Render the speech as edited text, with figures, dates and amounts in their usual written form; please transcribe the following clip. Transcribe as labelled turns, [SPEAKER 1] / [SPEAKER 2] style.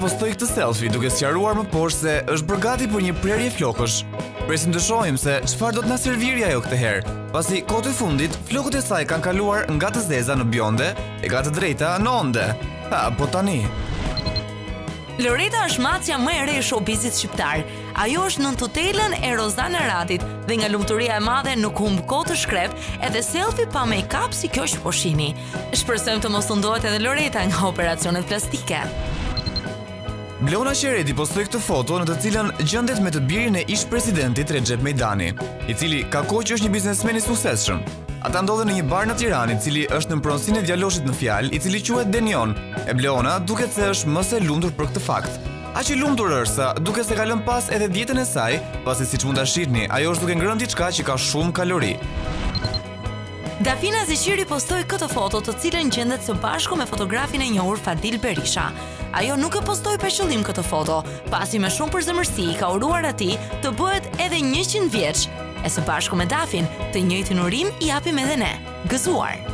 [SPEAKER 1] postoi këtë selfie duke sqaruar më poshtë se është bërë gati për një prerje flokësh. Presim të shohim se çfarë do të na servirë ajo këtë herë, pasi kohët e fundit flokët e saj kanë kaluar nga të zeza në bjonde e nga të drejta në onde. Po tani.
[SPEAKER 2] Loreta është macja më e re e showbizit shqiptar. Ajo është nën tutelën e Rozana Radit dhe nga lumturia e madhe nuk humb kohë të shkrep, edhe selfie pa make-up si kjo që po shihni. Shpresojmë të mos tundohet edhe Loreta nga operacionet plastike.
[SPEAKER 1] Blona Qereti postoi këtë foto në të cilën gjendet me të birin e ish-presidentit Recep Mejdani, i cili ka kohë që është një biznesmen i suksesshëm. Ata ndodhen në një bar në Tiranë, i cili është në pronësinë e djaloshit në fjalë, i cili quhet Denion. E Bleona duket se është më se lumtur për këtë fakt. Aq i lumtur është sa duket se ka lënë pas edhe dietën e saj, pasi siç mund ta shihni, ajo është duke ngrënë diçka që ka shumë kalori.
[SPEAKER 2] Dafina Zeqiri postoi këtë foto të cilën gjendet së bashku me fotografin e njohur Fadil Berisha. Ajo nuk e postoi për qëllim këtë foto, pasi me shumë përzemërsi ka uruar atij të bëhet edhe 100 vjeç. E së bashku me Dafin, të njëjtin urim i japim edhe ne. Gëzuar!